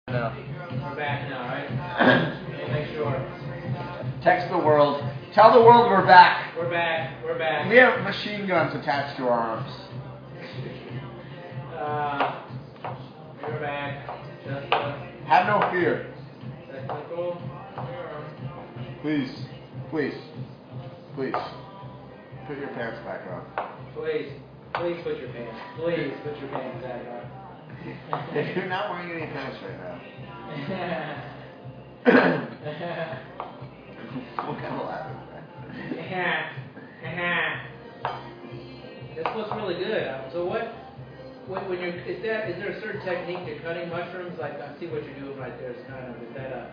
No. We're back now, right? Make sure. Text the world. Tell the world we're back. We're back. We're back. We have machine guns attached to our arms. We're back. Just have no fear. technical. Please. Please. Please. Put your pants back on. Please. Please put your pants. Please put your pants back on. If you're not wearing any pants right now. What kind of laugh is that? This looks really good. So when you're, is there a certain technique to cutting mushrooms? Like, I see what you're doing right there. It's kind of, is that a...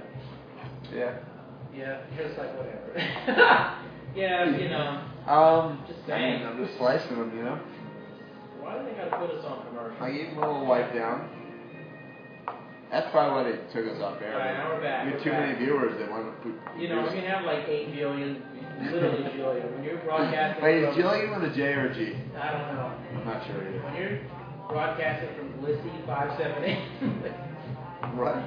Yeah, just like whatever. Yeah, you know. Just saying. I'm just slicing them, you know? Why do they gotta put us on commercial? I gave them a little wipe down. That's probably why they took us off air. Alright, now we're back. We had too many viewers that wanted to put. You know, we can have like 8 billion, literally billion. When you're broadcasting. Wait, is Jillian with a J or a G? I don't know. I'm not sure either. When you're broadcasting from Glissy 578. What?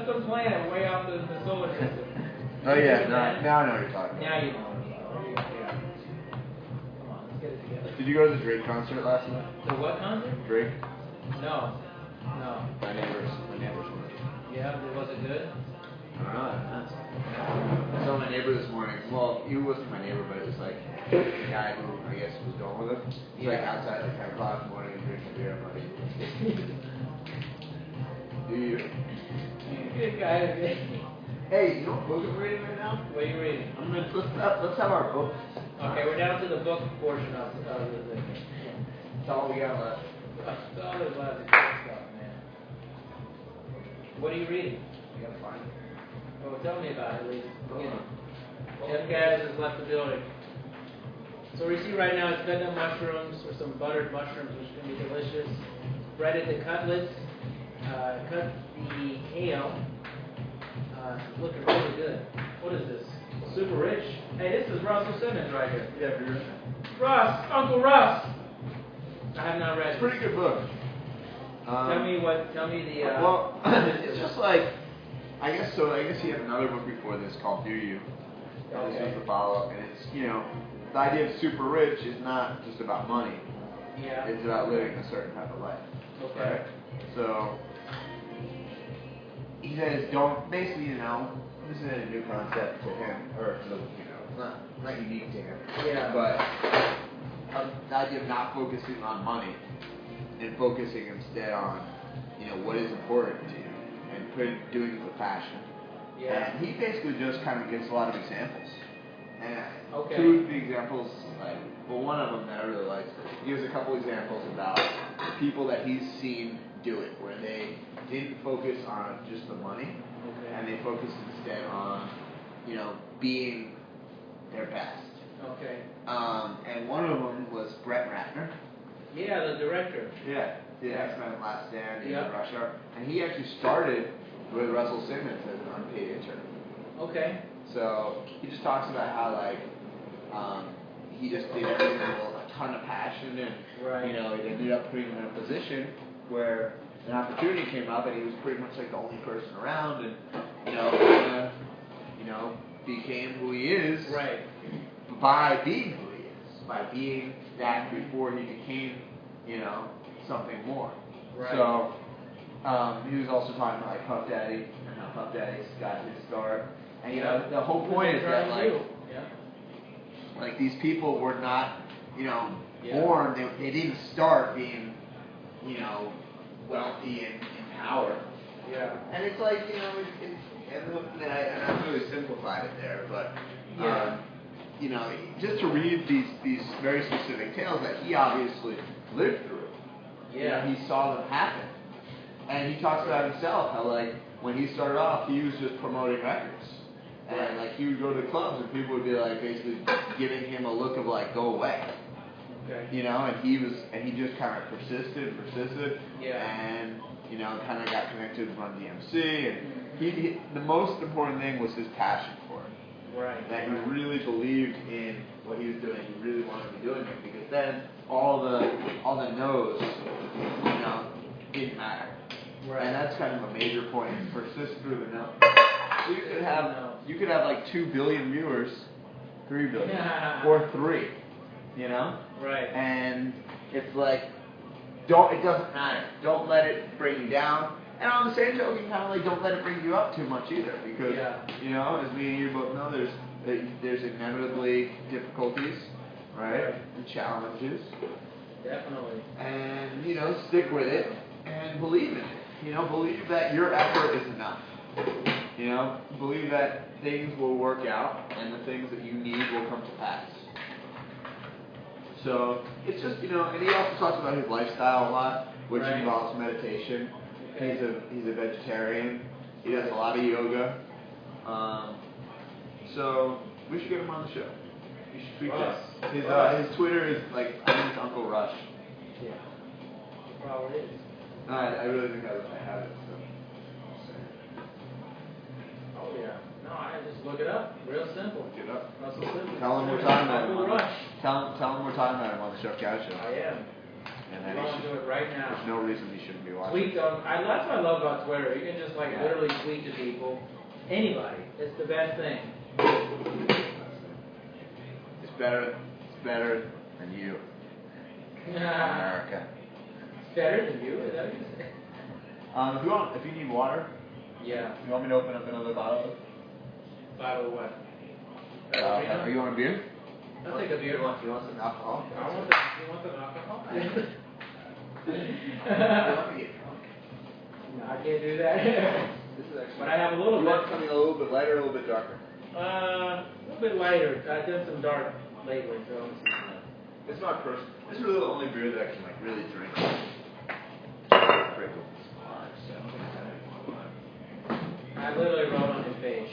Some planet way off the solar system. Oh yeah, now I know what you're talking about. Now you know. Yeah. Come on, let's get it together. Did you go to the Drake concert last night? The what concert? Drake? No. My neighbors went. Yeah, was it good? I don't know. I saw my neighbor this morning. Well, he wasn't my neighbor, but it was like the guy who I guess was going with him. He's like outside at 10 o'clock in the morning and drinking beer. I'm like, do you? Good guy. Hey, you know what book I'm reading right now? What are you reading? Let's have our book. Okay, we're down to the book portion of the thing. That's all we got left. That's all there's left is good stuff, man. What are you reading? We gotta find it. Well, tell me about it at least. Chef Kas has left the building. So what you see right now is cutting up mushrooms or some buttered mushrooms, which is going to be delicious. Breaded the cutlets. Cut the kale. It's looking really good. What is this? Super rich. Hey, this is Russell Simmons right here. Yeah, for your... Russ! Uncle Russ! I have not read It's a pretty good book. Tell me the... well, it's just like... I guess he had another book before this called Do You. And this was the follow-up. And it's, you know, the idea of super rich is not just about money. Yeah. It's about living a certain type of life. Okay. Right? So... he says, don't, basically, you know, this isn't a new concept to him, or, you know, it's not unique to him. Yeah. But the idea of not focusing on money and focusing instead on, you know, what is important to you and doing it with passion. Yeah. And he basically just kind of gives a lot of examples. And two of the examples, like, well, one of them that I really liked, he gives a couple examples about people that he's seen do it, where they didn't focus on just the money, and they focused instead on, you know, being their best. Okay. And one of them was Brett Ratner. Yeah, the director. Yeah, the X-Men Last Stand, yep. Rush Hour. And he actually started with Russell Simmons as an unpaid intern. Okay. So he just talks about how, like, he just did everything with a ton of passion, and, you know, it ended up putting him in a position where an opportunity came up, and he was pretty much like the only person around, and, you know, became who he is. Right. By being who he is, by being that before he became, you know, something more. Right. So he was also talking about like Puff Daddy and how Puff Daddy's got his start, and you know, the whole point is that like these people were not, you know, born. They didn't start being, you know, wealthy and in power. Yeah. And it's like, you know, and I really simplified it there, but you know, just to read these very specific tales that he obviously lived through. Yeah. You know, he saw them happen, and he talks about himself how, like, when he started off, he was just promoting records, and like he would go to the clubs and people would be like basically giving him a look of like, go away. Okay. You know, and he just kind of persisted, and you know, kind of got connected with Run DMC, and he the most important thing was his passion for it. Right. That he really believed in what he was doing. He really wanted to be doing it, because then all the no's, you know, didn't matter. Right. And that's kind of a major point. Persist through the no. You could have like 2 billion viewers, 3 billion, or 3. You know? Right. And it's like, it doesn't matter. Don't let it bring you down. And on the same token, kind of like don't let it bring you up too much either, because you know, as me and you both know, there's inevitably difficulties, right? And challenges. Definitely. And you know, stick with it and believe in it. You know, believe that your effort is enough. You know, believe that things will work out and the things that you need will come to pass. So it's just, you know, and he also talks about his lifestyle a lot, which involves meditation. He's a vegetarian. He does a lot of yoga. So we should get him on the show. You should tweet that. His Twitter is like, I think it's Uncle Rush. Yeah. It probably is. No, I really think I have it. So. Oh yeah. No, I just look it up. Real simple. Look it up. Russell Simmons. Tell him we're talking about him. Uncle Rush. Tell him we're talking about him on the Chef Kas Show. I am. And then I'm going to do it right now. There's no reason he shouldn't be watching. Tweet them. That's what I love about Twitter. You can just literally tweet to people. Anybody. It's the best thing. It's better than you. America. It's better than you? Is that what you say? If you need water, yeah. You want me to open up another bottle? Bottle of what? Are you on a beer? I'll take a beer. You want some alcohol? You want some alcohol? No, I can't do that. This is actually. But I have a little bit. You want something a little bit lighter, a little bit darker? A little bit lighter. I've done some dark lately, so. It's not personal. This is really the only beer that I can like really drink. I literally wrote on his page,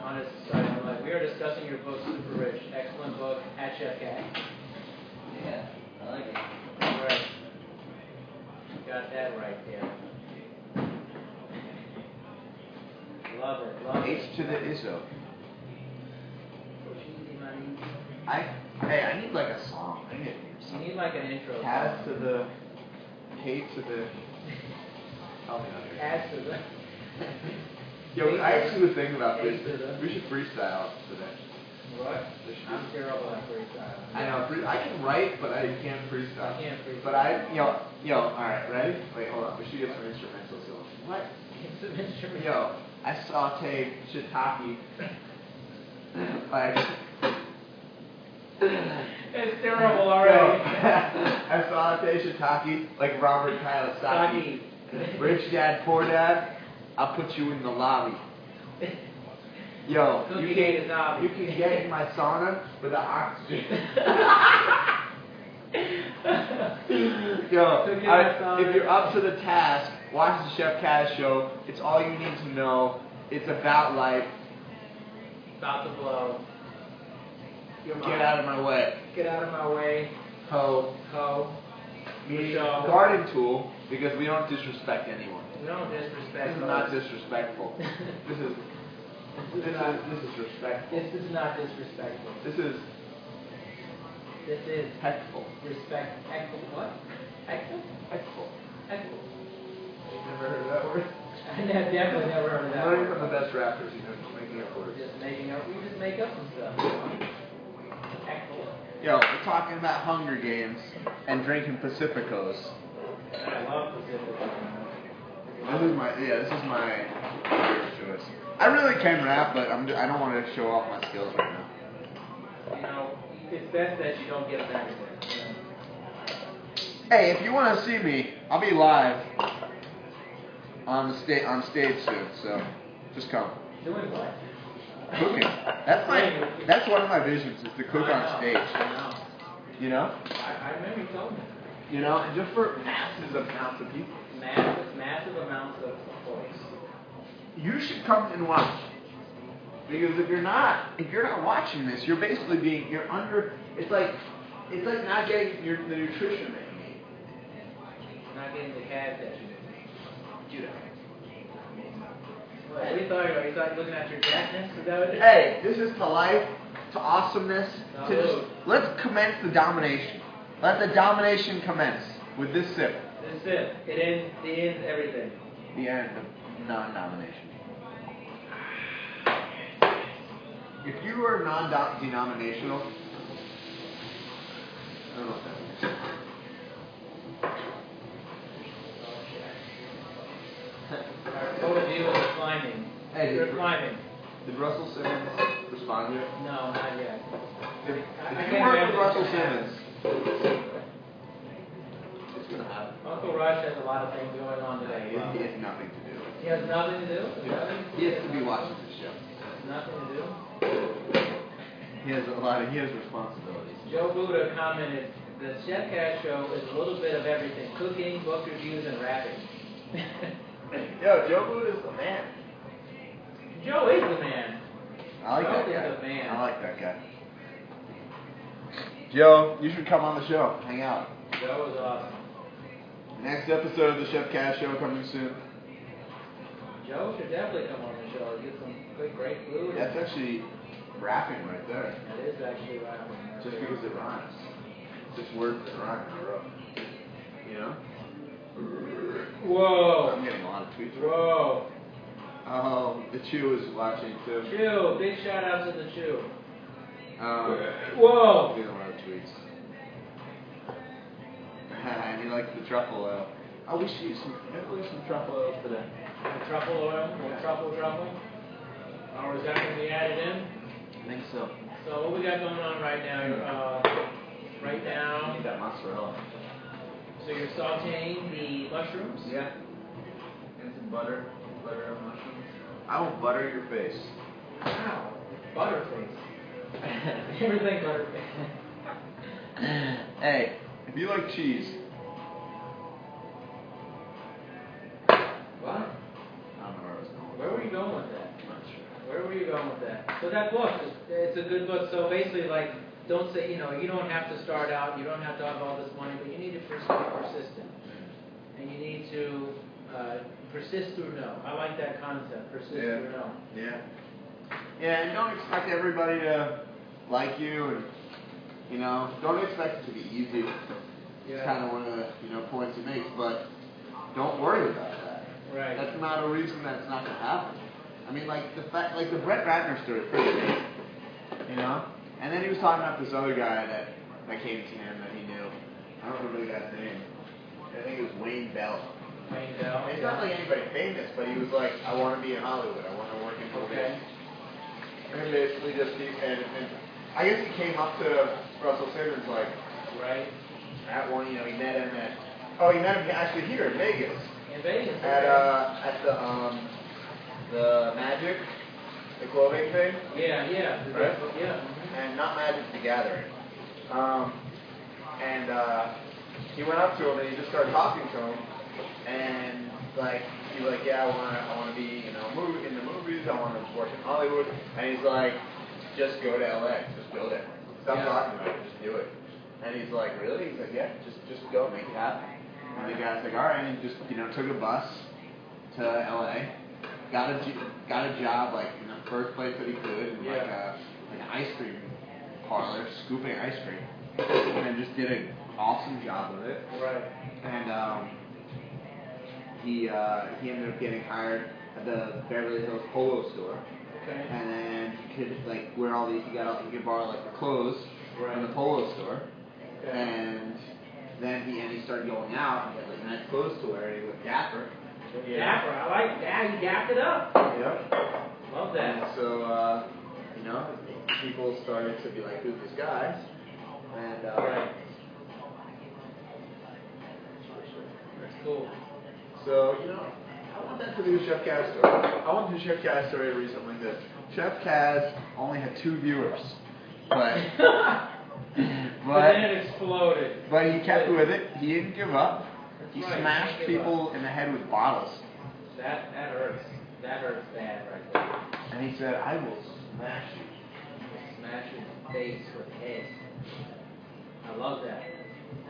on his site, I'm like, we are discussing your book, Super Rich. Excellent book, at Chef Kas. Yeah, I like it. Right. Got that right there. Love it. H to the ISO. I need like a song. You need like an intro. Kas to the K to the. Tell me Kas to the. Yo, I actually was thinking about this. We should freestyle today. What? I'm terrible at freestyle. I know. I can write, but I can't freestyle. I can't freestyle. But all right, ready? Wait, hold on. We should get some instrumentals going. What? Get some instrumentals. Yo, I sauteed shiitake. Like. It's terrible already. I sauteed shiitake like Robert Kiyosaki. Rich dad, poor dad. I'll put you in the lobby. Yo, you can get in my sauna with the oxygen. Yo, if you're up to the task, watch the Chef Kas Show. It's all you need to know. It's about life. About to blow. Get out of my way. Get out of my way. Ho. Meaning garden tool, because we don't disrespect anyone. We don't disrespect. This is not disrespectful. This is respectful. This is not disrespectful. This is respectful. Respectful. What? Respectful. You've never heard of that word? I have definitely never heard of that. Learning from the best rappers, just making up words. Just making up. We just make up some stuff. Yo, we're talking about Hunger Games and drinking Pacificos. I love Pacificos. This is my favorite choice. I really can rap, but I don't want to show off my skills right now. You know, it's best that you don't get offended. Hey, if you want to see me, I'll be live on stage soon. So just come. Doing what? Cooking. That's one of my visions, is to cook on stage. I know. You know? I remember you told me. You know, and just for massive amounts of people. Massive amounts of folks. You should come and watch. Because if you're not watching this, you're basically it's like not getting the nutrition that you need. Not getting the calves that you need. You know. What are you talking about? You thought looking at your jackness? Is that what it is? Hey, this is to life, to awesomeness. Let's commence the domination. Let the domination commence with this sip. This sip. It ends everything. The end of non-nomination. If you are non-denominational, I don't know what that means. Our total view is climbing. Hey, We're climbing. Did Russell Simmons respond yet? No, not yet. If you work with Russell Simmons, it's going to happen. Uncle Rush has a lot of things going on today. He has nothing to do. He has nothing to do? He has to be watching this show. Nothing to do? He has responsibilities. Joe Buddha commented, the Chef Kas Show is a little bit of everything. Cooking, book reviews, and rapping. Yo, Joe Buddha is the man. Joe is the man. I like that Joe guy. is the man. I like that guy. Joe, you should come on the show. Hang out. Joe is awesome. Next episode of the Chef Kas Show coming soon. Joe should definitely come on the show. Get some great food. That's actually rapping right there. That is actually rapping. Just because it rhymes. Just words that rhyme in a row. You know? Whoa. I'm getting a lot of tweets. Whoa. Oh, the Chew is watching too. Chew. Big shout out to the Chew. Whoa. I'm getting a lot of tweets. And he likes the truffle oil. Oh, we should use some truffle oil today. The truffle oil? Yeah. Truffle? Or is that going to be added in? I think so. So what we got going on right now? Right now. I need that mozzarella. So you're sauteing the mushrooms? Yeah. And some butter. Butter on mushrooms. I will butter your face. Wow. Butterface. Everything butterface. Hey, if you like cheese. What? I don't know where I was going. Where were you going with that? I'm not sure. Where were you going with that? So that book, it's a good book. So basically, like, don't say, you don't have to start out, you don't have to have all this money, but you need to be persistent. And you need to persist through no. I like that concept, persist through no. Yeah. Yeah, and don't expect everybody to like you, and, don't expect it to be easy. It's kind of one of the, points he makes, but don't worry about that. Right. That's not a reason that it's not going to happen. I mean, like the Brett Ratner story is pretty amazing, And then he was talking about this other guy that came to him that he knew. I don't remember the guy's name. I think it was Wayne Bell. Wayne Bell. It's not like anybody famous, but he was like, I want to be in Hollywood. I want to work in movies. Okay. And basically just and I guess he came up to Russell Simmons like right at one, he met him he met him actually here in Vegas. In Vegas. At the Magic, the clothing thing. Yeah. Right? Yeah. And not Magic the Gathering. He went up to him and he just started talking to him, and he was like, yeah, I want to be in the movies, I want to work in Hollywood, and he's like, just go to LA, just go there, stop talking about it, just do it. And he's like, really? He's like, yeah, just go, make it happen. And the guy's like, all right, and he just took a bus to LA, got a job in the first place that he could, in an ice cream parlor, scooping ice cream, and then just did an awesome job of it. Right. And he ended up getting hired at the Beverly Hills Polo store. Okay. And then he could wear all these. He could borrow the clothes from the Polo store. Okay. And then he started going out and he had nice clothes to wear. And he looked dapper. Dapper. I like that. He dapped it up. Yep. Love that. And so people started to be like, who's this guy? And right. That's cool. So, I want that to be a Chef Kas story. I want the Chef Kas story to read something like this. Chef Kas only had 2 viewers. But then it exploded. But he kept with it. He didn't give up. That's He right. smashed people in the head with bottles. That hurts. That hurts bad right there. And he said, I will smash you. Smash your face with heads. I love that.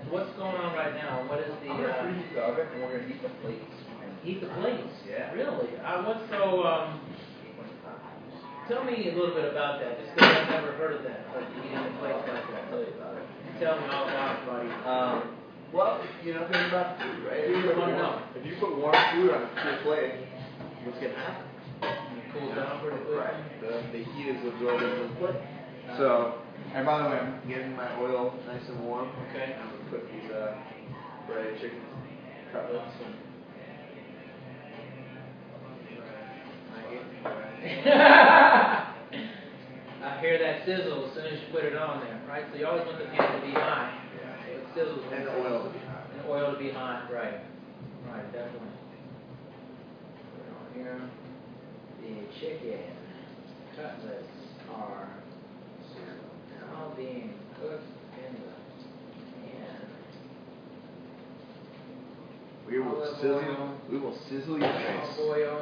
What's going on right now? What is the... I'm going to preheat the oven and we're going to heat the plates. Heat the plates? Yeah. Really? Tell me a little bit about that, just because I've never heard of that. Like heating the plates like that. I'll tell you about it. Tell me all about it, buddy. Well, you know, think about food, right? If you put warm food on a cool plate, what's gonna happen? It cools down pretty quick. Right. The heat is absorbed into the plate. So, and by the way, I'm getting my oil nice and warm. Okay. I'm gonna put these breaded chicken cutlets and. I hear that sizzle as soon as you put it on there, right? So you always want the pan to be high. Yeah. So it sizzles. And the oil to be hot. And the oil to be hot, right. Right, definitely. Put it on here. The chicken cutlets are now being cooked in the pan. We will sizzle your face. Olive oil.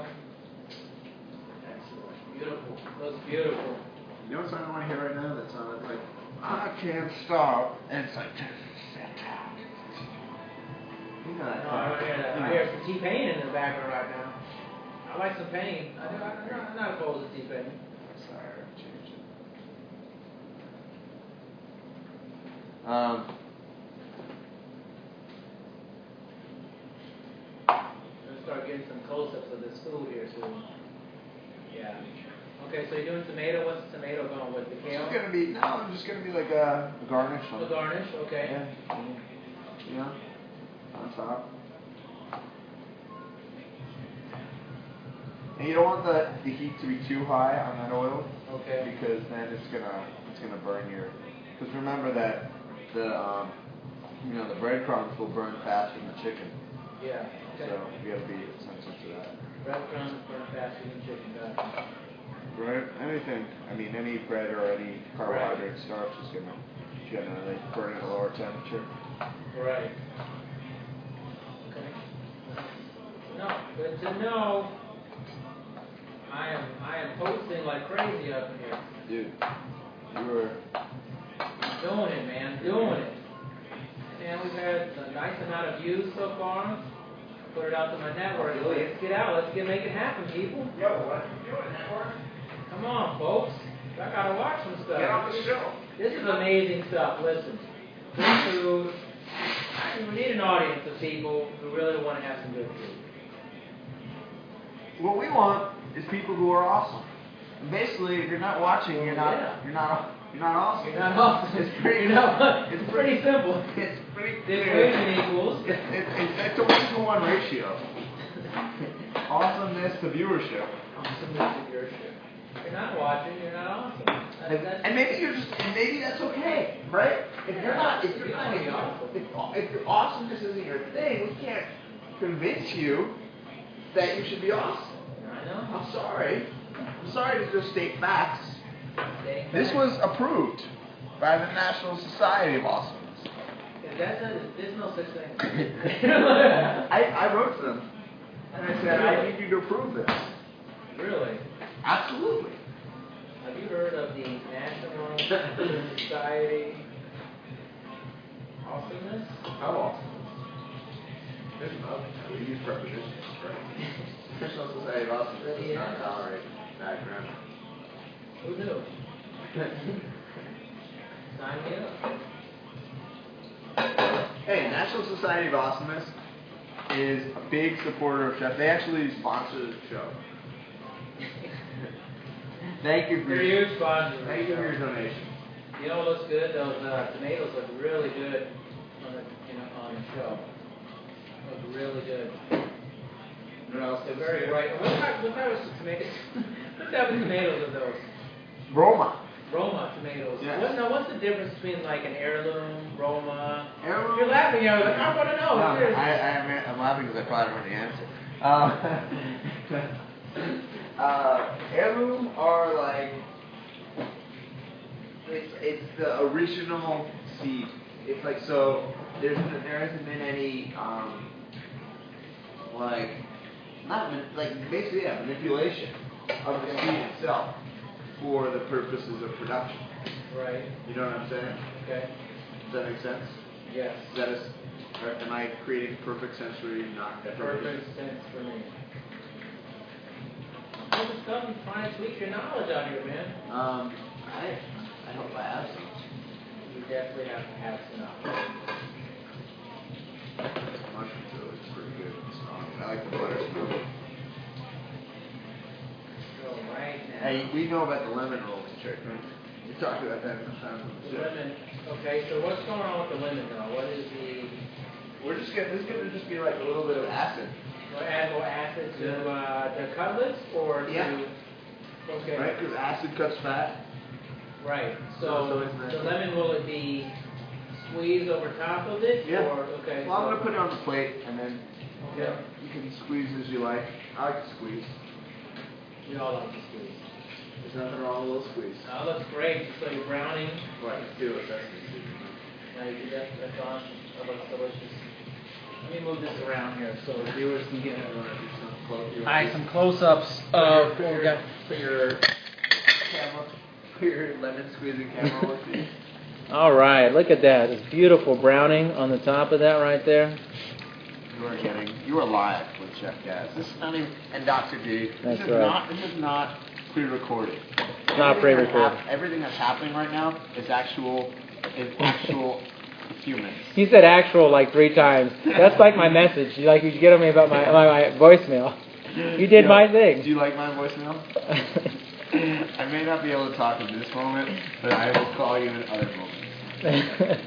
Excellent. Beautiful. Looks beautiful. You know what song I want to hear right now? That song that's like, I can't stop. And it's like, you know that. No, I don't hear that. I hear some T-Pain in the background right now. I like some Pain. I'm not opposed to T-Pain. Sorry, I've changed it. I'm gonna start getting some close-ups of this food here soon. Yeah. Okay, so you're doing tomato. What's the tomato going with? The kale? I'm just gonna be like a garnish. A garnish, okay. Yeah. You know, on top. And you don't want the heat to be too high on that oil. Okay. Because then it's gonna burn your. Because remember that the the breadcrumbs will burn faster than the chicken. Yeah. Okay. So you gotta be sensitive to that. Breadcrumbs burn faster than chicken. Gotcha. Right? Anything. I mean, any bread or any carbohydrate starch is gonna generally burn at a lower temperature. Right. Okay. No, good to know. I am posting like crazy up here. Dude, you were Doing it, man. Doing it. Man, we've had a nice amount of views so far. Put it out to my network. Let's get out. Let's make it happen, people. Yo, what are you doing, network? Come on, folks. I gotta watch some stuff. Get on the show. This is amazing stuff. Listen, good food. We need an audience of people who really want to have some good food. What we want is people who are awesome. And basically, if you're not watching, you're not awesome. You're not awesome. It's pretty. It's pretty simple. It's pretty The clear. equation equals. It's a 1-to-1 ratio. Awesomeness to viewership. Awesomeness to viewership. If you're not watching, you're not awesome. And maybe that's okay, right? If your awesomeness isn't your thing, we can't convince you that you should be awesome. I know. I'm sorry to just state facts. This was approved by the National Society of Awesomeness. There's no such thing. I wrote to them and I said, I need you to approve this. Really? Absolutely. Have you heard of the National Society Awesomeness? How awesome. There's another. We use prepositions, right? National Society of Awesomeness does not tolerate bad grammar. Who knew? Sign me up. Hey, National Society of Awesomeness is a big supporter of Chef. They actually sponsor the show. Thank you for They're huge sponsors. Thank you for your donation. You know what looks good? Those tomatoes look really good on the show. Look really good. What else? They're very bright. What type of tomatoes? What type of tomatoes are those? Roma. Roma tomatoes. Yes. What's the difference between like an heirloom, Roma? Heirloom? You're laughing. I want to know. No, I'm laughing because I probably don't know the answer. Heirloom are like it's the original seed. It's like so. There hasn't been any manipulation of the seed itself for the purposes of production. Right. You know what I'm saying? Okay. Does that make sense? Yes. Am I creating perfect sense for you? Not Perfect sense for me. All the stuff you trying to tweak your knowledge out here, man. I hope I have some. You definitely have to have some knowledge. like the butter smell. Right now. Hey, we know about the lemon rolling trick, right? We talked about that in the time. The lemon. Okay, so what's going on with the lemon now? What is the... This is gonna just be like a little bit of acid. We'll add more acid to the cutlets or to... Yeah. Okay. Right, because acid cuts fat. Right. So the lemon, will it be squeezed over top of it? Yeah. Or, okay. Well, I'm gonna put it on the plate and then Okay. you can squeeze as you like. I like to squeeze. We all like to squeeze. There's nothing wrong with a little squeeze. That looks great. So you're browning. Right, let's do it. That's easy. Now you do that. That's awesome. That looks delicious. Let me move this around here so the viewers can get some close-ups of what we got. Put your lemon squeezing camera with you. All right, look at that. It's beautiful browning on the top of that right there. You are live with Chef Kas. This is not even, and Dr. D. That's right. This is not pre-recorded. It's not pre-recorded. Everything that's happening right now is actual humans. You said actual like 3 times. That's like my message. You get on me about my voicemail. You did my thing. Do you like my voicemail? I may not be able to talk in this moment, but I will call you in other moments.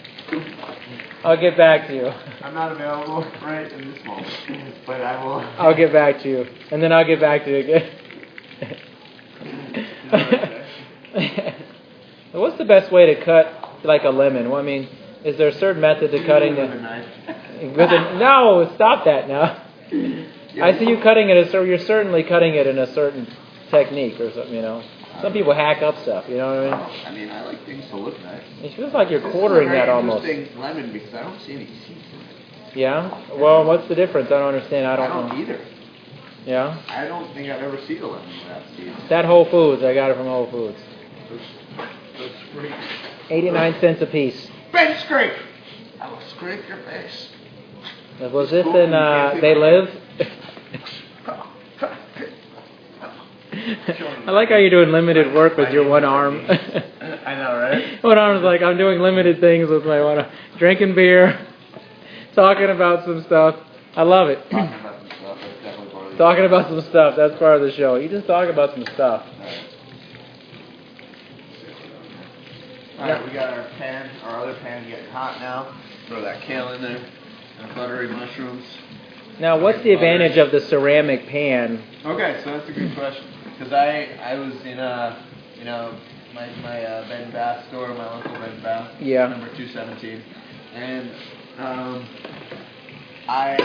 I'll get back to you. I'm not available right in this moment, but I will. I'll get back to you, and then I'll get back to you again. What's the best way to cut like a lemon? Well, I mean, is there a certain method to cutting it? No, stop that now. I see you cutting it, so you're certainly cutting it in a certain technique or something, you know. Some people hack up stuff, you know what I mean? I mean, I like things to look nice. It feels like you're quartering that almost. This is a very interesting lemon because I don't see any seeds in it. Yeah? Well, what's the difference? I don't understand. I don't know. either. Yeah? I don't think I've ever seen a lemon without seeds. That Whole Foods. I got it from Whole Foods. Those free. 89 cents a piece. Bench scrape! I will scrape your face. Was this in They Live? I like how you're doing limited work with your one arm. I know, right? One arm's like, I'm doing limited things with my one arm. Drinking beer, talking about some stuff. I love it. Talking about some stuff, that's definitely part of the Talking about some stuff, that's part of the show. You just talk about some stuff. Alright, we got our other pan getting hot now. Throw that kale in there, and buttery mushrooms. Now, what's the advantage of the ceramic pan? Okay, so that's a good question. Because I was in my bed and bath store, my local bed and bath, number 217, and I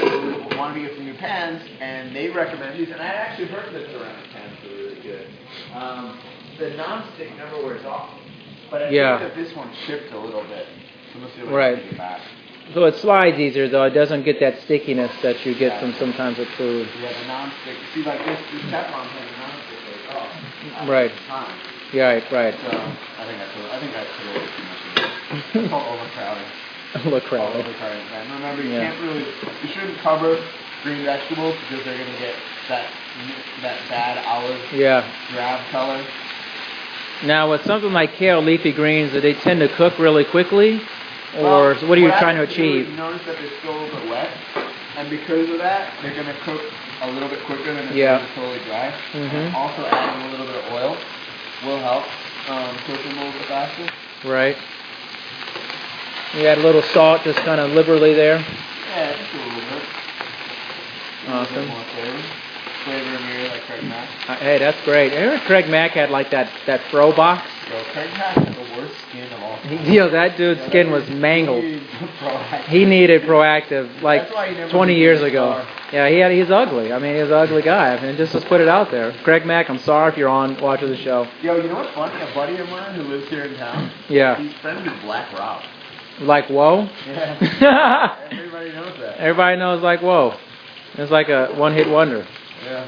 wanted to get some new pans, and they recommended these, and I actually heard that ceramic pans are really good. The non-stick never wears off, but I think that this one chipped a little bit. So let's see if I can get back. So it slides easier, though. It doesn't get that stickiness that you get from sometimes with food. Yeah, the non-stick. See, like this Teflon pan, the non-stick goes off. Right. Yeah, right. So I think I put a little too much in there. It's called overcrowding. Overcrowding. And remember, you shouldn't cover green vegetables because they're going to get that bad olive drab color. Now, with something like kale, leafy greens, do they tend to cook really quickly? Or what are you trying to achieve? You notice that they're still a little bit wet, and because of that, they're going to cook a little bit quicker than if they're totally dry. And also adding a little bit of oil will help cook them a little bit faster. Right. You add a little salt, just kind of liberally there. Yeah, just a little bit. Awesome. A little bit more flavor in here, like Craig Mack. Hey, that's great. I remember Craig Mack had like that throw box. Yo, Craig Mack had the worst skin of all time. That dude's skin was mangled. He needed Proactive like 20 years ago. Yeah, he's ugly. I mean, he's an ugly guy. I mean, just put it out there. Craig Mack, I'm sorry if you're watching the show. Yo, you know what's funny? A buddy of mine who lives here in town. Yeah. He's friends with Black Rob. Like whoa? Yeah. Everybody knows that. Everybody knows like whoa. It's like a one-hit wonder. Yeah.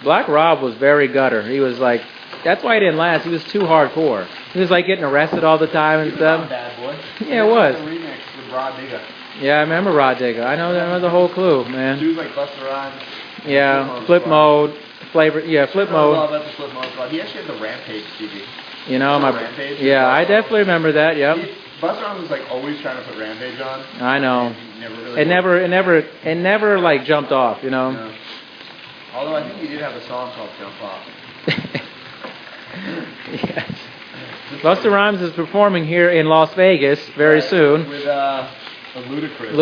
Black Rob was very gutter. He was like, that's why he didn't last. He was too hardcore. He was like getting arrested all the time and stuff. Bad boy. Yeah, it was. A remix with Rod Digga. Yeah, I remember Rod Digga. I know the whole clue, man. Dudes like Busta Rhymes. Yeah, flip mode, flavor. Yeah, flip mode. I love the flip mode. He actually had the Rampage CD. You know, Rampage. Yeah, I definitely remember that. Yep. Busta Rhymes was like always trying to put Rampage on. I know. It never like jumped off, you know. No. Although I think he did have a song called Jump Off. Yes. Busta Rhymes is performing here in Las Vegas very soon. With Ludacris.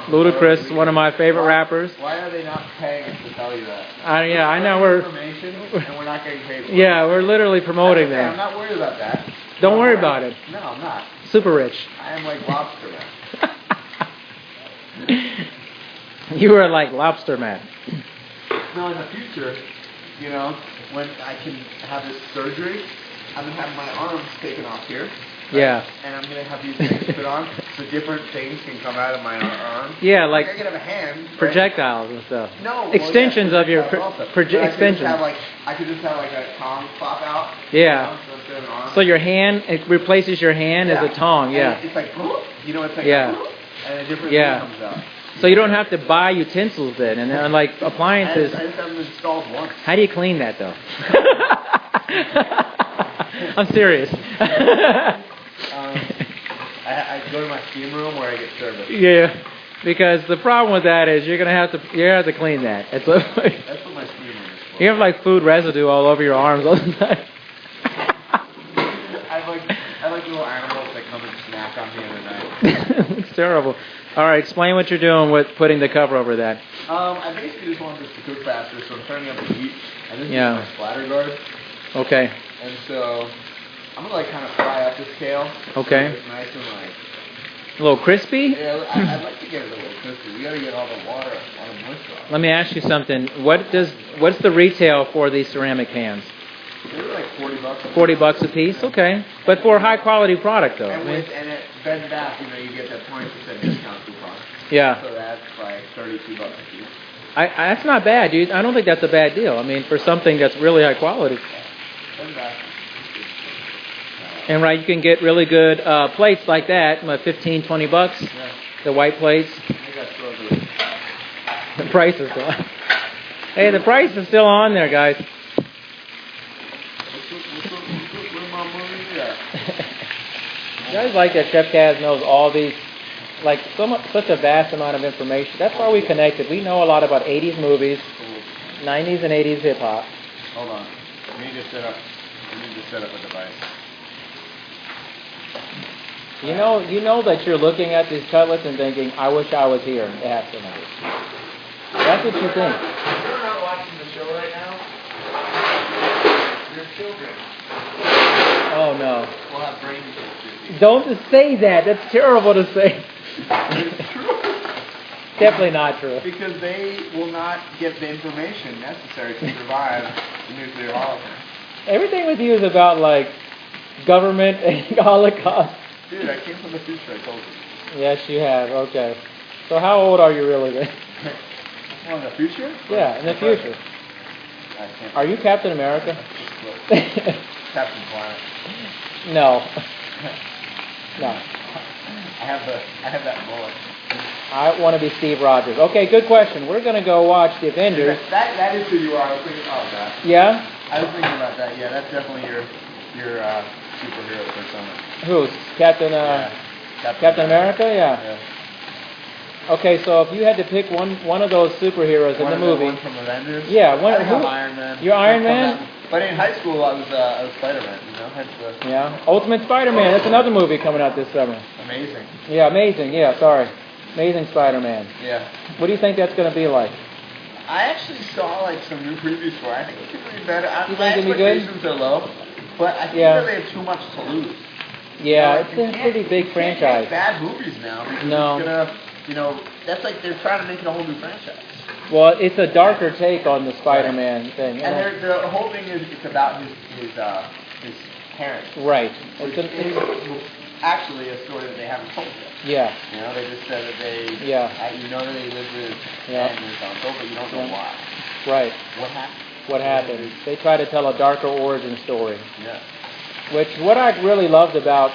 Ludacris, one of my favorite rappers. Why are they not paying us to tell you that? Yeah, I know we're. Information and we're not getting paid for it. Yeah, we're literally promoting them. I'm not worried about that. Don't worry about it. No, I'm not. Super rich. I am like Lobster Man. You are like Lobster Man. No, in the future, you know, when I can have this surgery, I'm going to have my arms taken off here. Right? Yeah. And I'm going to have these things put on so different things can come out of my arm. Yeah, like I could have a hand. projectiles and stuff. No. Extensions of your extensions. I could just have like a tongue pop out. Yeah. You know, so your hand, it replaces your hand as a tongue. Yeah. And it's like, you know, it's like, yeah. And a different thing comes out. So you don't have to buy utensils then, and like appliances. I just have them installed once. How do you clean that though? I'm serious. I go to my steam room where I get service. Yeah, because the problem with that is you're gonna have to clean that. That's what my steam room is for. You have like food residue all over your arms all the time. I like little animals that come and snack on me in the night. It's terrible. All right, explain what you're doing with putting the cover over that. I basically just want this to cook faster, so I'm turning up the heat. And this is my splatter guard. Okay. And so I'm gonna like kind of fry up this kale. Okay. So it's nice and like a little crispy. Yeah, I'd like to get it a little crispy. We gotta get all the water, all the moisture off. Let me ask you something. What's the retail for these ceramic pans? They're like $40. $40 a piece, okay. But for a high quality product though. And at Bed and Bath, you know, you get that 20% discount coupon. Yeah. So that's like $32 a piece. That's not bad, dude. I don't think that's a bad deal. I mean, for something that's really high quality. Bed and Bath. And right, you can get really good plates like that, $15, $20. Yeah. The white plates. The price is still on. Hey, the price is still on there, guys. You guys like that Chef Kas knows all these, like such a vast amount of information. That's why we connected. We know a lot about 80s movies, 90s and 80s hip hop. Hold on. We need to set up a device. You know that you're looking at these cutlets and thinking, I wish I was here to have some of this. That's what you think. You're not watching the show right now. Your children. Oh no. We'll have brain issues. Don't say that. That's terrible to say. It's true. Definitely not true. Because they will not get the information necessary to survive the nuclear holocaust. Everything with you is about like government and Holocaust. Dude, I came from the future, I told you. Yes, you have. Okay. So how old are you really then? Oh, in the future? Yeah, in the future. Are you Captain America? Captain Planet. No. No. I have that bullet. I want to be Steve Rogers. Okay, good question. We're going to go watch The Avengers. That is who you are. I was thinking about that. Yeah? I was thinking about that. Yeah, that's definitely your superhero persona. Who's? Captain America? Yeah. Okay, so if you had to pick one of those superheroes in the movie. One from Avengers? Yeah. I'm Iron Man. You're Iron Man? But in high school, I was Spider-Man, you know? Yeah. Ultimate Spider-Man. That's another movie coming out this summer. Amazing. Yeah, Amazing. Yeah, sorry. Amazing Spider-Man. Yeah. What do you think that's going to be like? I actually saw like some new previews for it. I think it could be better. You think it'll be good? My expectations are low, but I think that they have too much to lose. Yeah, it's a pretty big franchise. Make bad movies now. No. It's gonna, that's like they're trying to make it a whole new franchise. Well, it's a darker take on the Spider-Man thing. And the whole thing is it's about his parents. Right. It's actually a story that they haven't told yet. Yeah. You know, they just said that they. Yeah. You know that they lived with and his uncle, but you don't know why. Right. What happened? They try to tell a darker origin story. Yeah. Which what I really loved about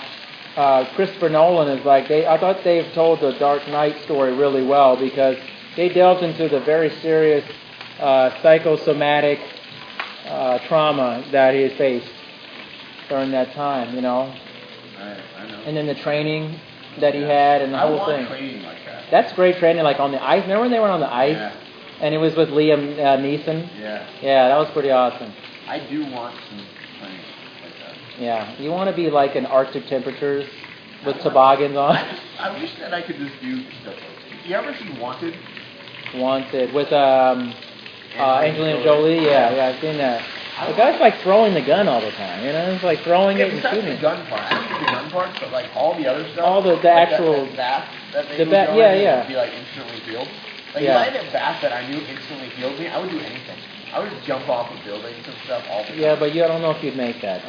Christopher Nolan is like I thought they've told the Dark Knight story really well because they delved into the very serious psychosomatic trauma that he faced during that time. You know, I know. And then the training that he had and the whole thing. I want training like that. That's great training, like on the ice. Remember when they were on the ice? Yeah. And it was with Liam Neeson? Yeah. Yeah, that was pretty awesome. I do want some training like that. Yeah. You want to be like in Arctic temperatures with toboggans on? I wish that I could just do stuff. You ever see Wanted? Wanted. With Angelina Jolie? Yeah, I've seen that. The guy's like throwing the gun all the time, you know? It's like throwing it and shooting. The gun part. I don't think the gun part, but like all the other stuff. All the like actual... That they would be like instantly healed. Like if I had a bath that I knew instantly healed me, I would do anything. I would jump off of buildings and stuff all the time. Yeah, but you don't know if you'd make that.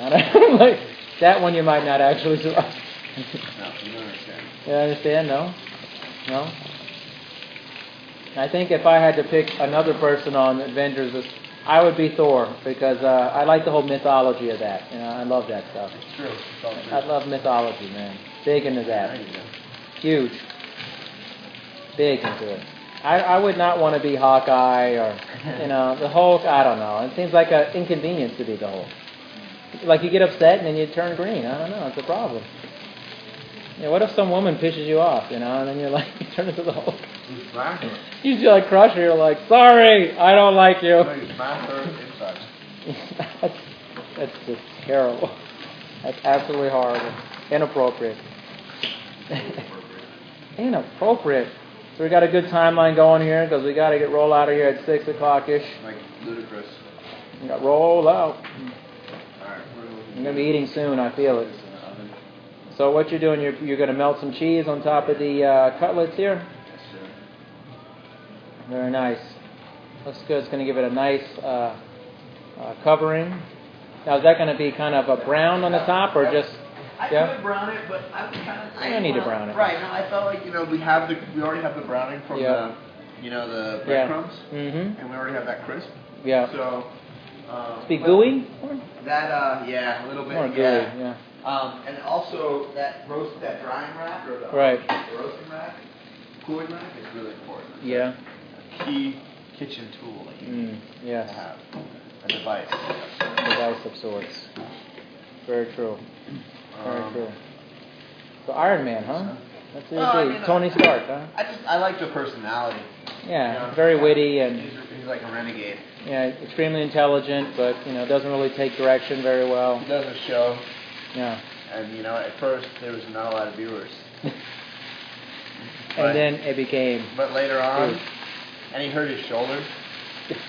Like, that one you might not actually survive. No, you don't understand. You understand? No? No? I think if I had to pick another person on Avengers, I would be Thor, because I like the whole mythology of that. You know, I love that stuff. It's true. It's all true. I love mythology, man. Big into that. Huge. Big into it. I would not want to be Hawkeye or, you know, the Hulk. I don't know. It seems like an inconvenience to be the Hulk. Like you get upset and then you turn green. I don't know. It's a problem. You know, what if some woman pisses you off, you know, and then you're like, you turn into the Hulk. You just like crush her. You're like, sorry, I don't like you. That's just terrible. That's absolutely horrible. Inappropriate. Inappropriate. So we got a good timeline going here because we got to get roll out of here at 6 o'clock-ish. Like ludicrous. We got roll out. Alright, I'm going to be eating soon, I feel it. So what you're doing, you're going to melt some cheese on top of the cutlets here? Yes, sir. Very nice. Looks good. It's going to give it a nice covering. Now, is that going to be kind of a brown on the top or just... I could brown it, but I was kind of... I don't need to brown it. Right, no, I felt like, you know, we already have the browning from the, you know, the breadcrumbs. Mm-hmm. And we already have that crisp. Yeah. So... be gooey? That, yeah, a little bit. More gooey, yeah. And also that drying rack or the roasting rack, cooling rack is really important. It's a key kitchen tool that you need to have. A device. Device of sorts. Very true. Very true. So Iron Man, huh? That's it. Tony Stark, huh? I like the personality. Yeah, you know? very witty and he's like a renegade. Yeah, extremely intelligent, but you know doesn't really take direction very well. He doesn't show. Yeah. And you know, at first there was not a lot of viewers. And then it became. But later on, and he hurt his shoulder.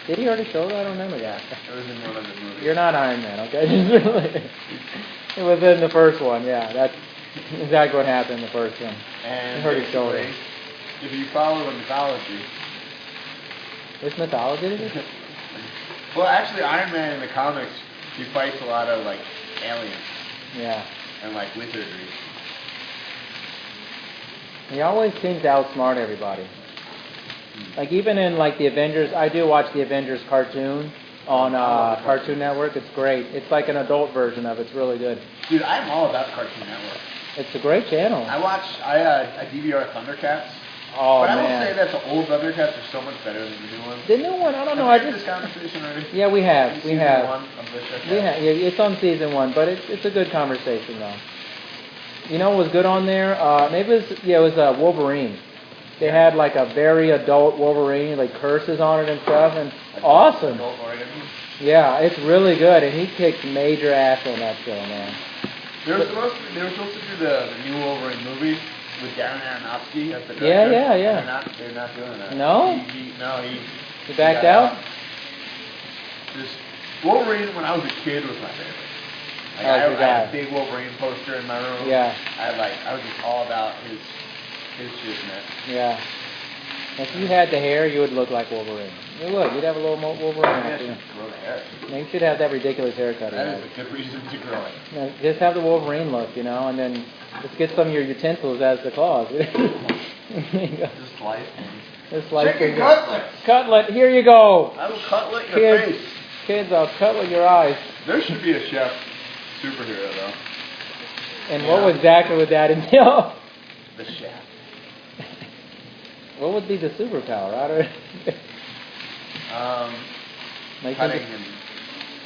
Did he hurt his shoulder? I don't remember that. It was in one of the movies. You're not Iron Man, okay? It was in the first one, yeah. That's exactly what happened in the first one. And he hurt his shoulder. If you follow the mythology. Which mythology is it? Well, actually, Iron Man in the comics, he fights a lot of like aliens. Yeah. And like wizardry. He always seems to outsmart everybody. Like even in like the Avengers, I do watch the Avengers cartoon on Cartoon Network. It's great. It's like an adult version of it. It's really good. Dude, I'm all about Cartoon Network. It's a great channel. I DVR Thundercats. Oh, but man. I will say that the old Thundercats are so much better than the new ones. The new one, I don't know. Have we had this conversation already? Yeah, we have. We have. One of the we have. Yeah, it's on season 1, but it's a good conversation though. You know what was good on there? Maybe it was Wolverine. They had like a very adult Wolverine, like curses on it and stuff, and awesome. Yeah, it's really good, and he kicked major ass on that show, man. They were supposed to do the new Wolverine movie with Darren Aronofsky as the director. Yeah. They're not doing that. No? He backed out? Wolverine, when I was a kid, was my favorite. Like, I had a big Wolverine poster in my room. Yeah. I was just all about his shit, man. Yeah. If you had the hair, you would look like Wolverine. You would. You'd have a little more Wolverine. I should grow the hair. You should have that ridiculous haircut. That is a good reason to grow it. Just have the Wolverine look, you know, and then just get some of your utensils as the claws. Just slice things. Just slice Chicken cutlet. Cutlet. Here you go. I will cutlet your face. Kids, I'll cutlet your eyes. There should be a chef superhero, though. And what exactly would that entail? The chef. What would be the superpower? I don't cutting and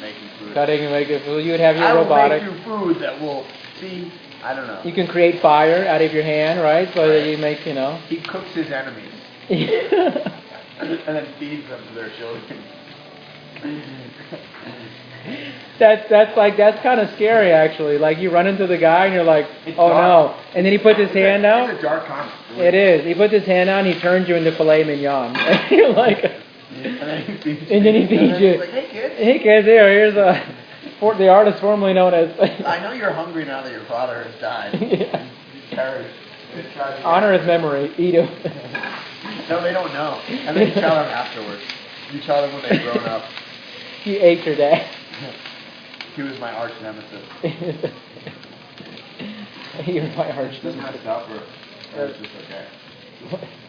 making food. Cutting and making food. You would have your robotic. I will make you food that will see. I don't know. You can create fire out of your hand, right? So that you make, you know. He cooks his enemies. And then feeds them to their children. That's kind of scary, actually. Like, you run into the guy and you're like, oh no. And then he puts his hand out. It's a dark comic. It is. He puts his hand out and he turns you into filet mignon. And you're like... And then he feeds you. And then he feeds you. He's like, hey kids. Hey kids, here's the artist formerly known as... I know you're hungry now that your father has died. Yeah. Honor his memory. Eat him. No, they don't know. And then you tell them afterwards. You tell them when they've grown up. He ate your dad. He was my arch nemesis. You're my arch Is this messed up or is this okay?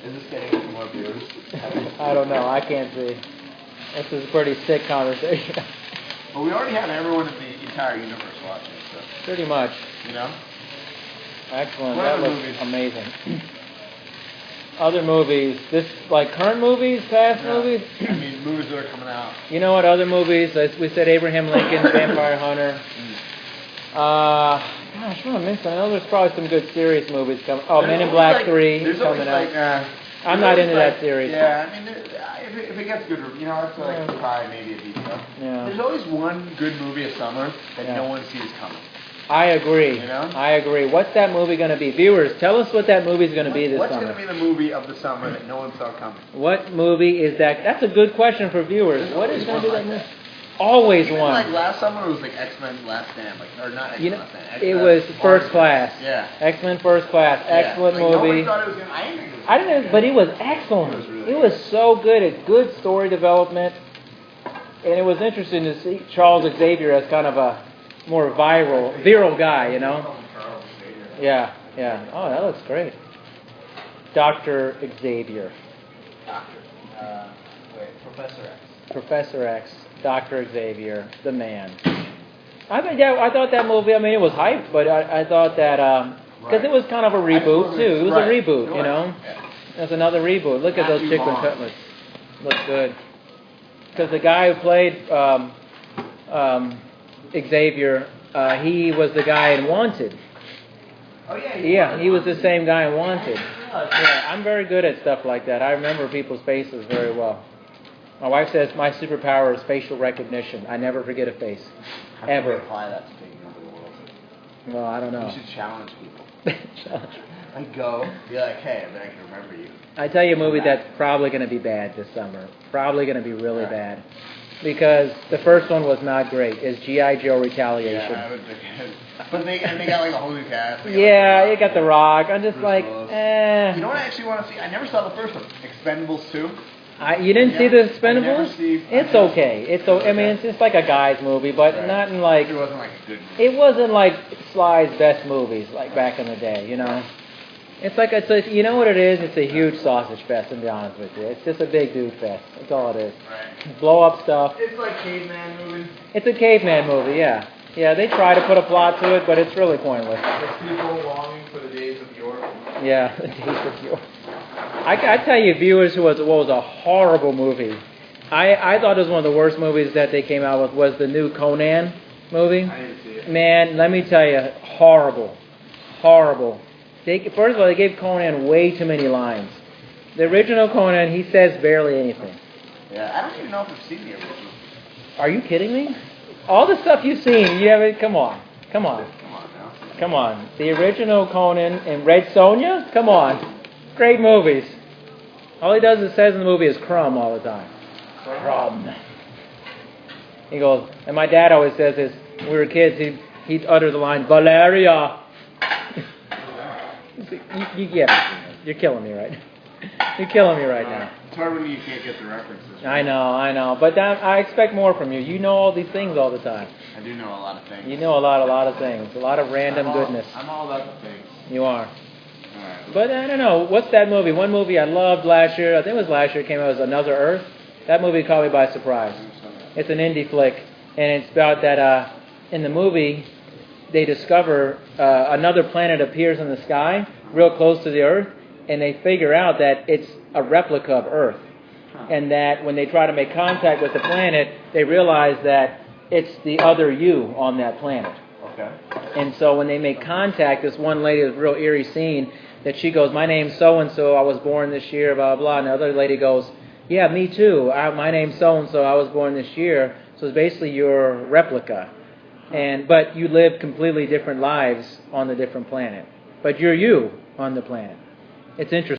Is this getting any more viewers? I don't know. I can't see. This is a pretty sick conversation. Well, we already have everyone in the entire universe watching, so. Pretty much. You know? Excellent. What That other was movies? amazing. Other movies. This, like current movies, past movies? I mean, movies that are coming out. You know what other movies? We said Abraham Lincoln, Vampire Hunter. Gosh, what am I missing? I know there's probably some good serious movies coming. Oh, Men in Black 3 is coming out. I'm not into that series. Yeah, I mean, if it gets good, you know, I feel like it's probably maybe a detail. Yeah. There's always one good movie of summer that no one sees coming. I agree. You know? I agree. What's that movie going to be? Viewers, tell us what that movie's going to be this summer. What's going to be the movie of the summer that no one saw coming? What movie is that? That's a good question for viewers. What is going to be that movie? Always Even one. like last summer, it was like X-Men Last Stand, or not X-Men Last Stand. X-Men it was First Class. Yeah. X-Men First Class. Excellent movie. Nobody thought it was going to. I didn't think it was. I didn't, but it was excellent. It was so good. It's good story development, and it was interesting to see Charles Xavier as kind of a more virile guy, you know. Yeah. Oh, that looks great. Dr. Xavier. Professor X. Professor X. Dr. Xavier, the man. I thought that movie. I mean, it was hype, but I thought that because it was kind of a reboot too. It was a reboot, you know. It was another reboot. Look at those chicken cutlets. Looks good. Because the guy who played Xavier, he was the guy in Wanted. Oh yeah. He was the same guy in Wanted. Yeah, I'm very good at stuff like that. I remember people's faces very well. My wife says my superpower is facial recognition. I never forget a face. How ever. can we apply that to taking over the world? Well, I don't know. You should challenge people. Like go, be like, hey, I bet I can remember you. I tell you a movie that's probably going to be bad this summer. Probably going to be really bad. Because the first one was not great. Is G.I. Joe Retaliation. Yeah, but they got like a whole new cast. Yeah, you got The Rock. I'm just like, You eh. know what I actually want to see? I never saw the first one. Expendables 2. You didn't see The Expendables? It's okay. I mean, it's just like a guy's movie, but not in like... It wasn't like a good movie. It wasn't like Sly's best movies, like back in the day, you know? It's like, you know what it is? It's a huge sausage fest, to be honest with you. It's just a big dude fest. That's all it is. Right. Blow up stuff. It's like caveman movie. It's a caveman movie, yeah. Yeah, they try to put a plot to it, but it's really pointless. It's people longing for the days of yore. Yeah, the days of yore. I tell you, viewers, what was a horrible movie. I thought it was one of the worst movies that they came out with was the new Conan movie. I didn't see it. Man, let me tell you, horrible. Horrible. First of all, they gave Conan way too many lines. The original Conan, he says barely anything. Yeah, I don't even know if I've seen the original. Are you kidding me? All the stuff you've seen, you haven't. Come on now. Come on. The original Conan and Red Sonja? Come on. Great movies. All he does is says in the movie is crumb all the time. Crumb. He goes, and my dad always says this, when we were kids, he'd utter the line, Valeria. You get me. You're killing me right now. You're killing me right now. It's hard when you can't get the references. I know. But I expect more from you. You know all these things all the time. I do know a lot of things. You know a lot of things. A lot of random goodness. I'm all about the things. You are. Alright. But I don't know. What's that movie? One movie I loved last year, I think it was last year, came out, was Another Earth. That movie caught me by surprise. It's an indie flick. And it's about that in the movie, they discover another planet appears in the sky, real close to the Earth, and they figure out that it's a replica of Earth. And that when they try to make contact with the planet, they realize that it's the other you on that planet. Okay. And so when they make contact, this one lady, was a real eerie scene, that she goes, my name's so-and-so, I was born this year, blah, blah, and the other lady goes, yeah, me too, my name's so-and-so, I was born this year. So it's basically your replica. But you live completely different lives on the different planet. But you're you on the planet. It's interesting.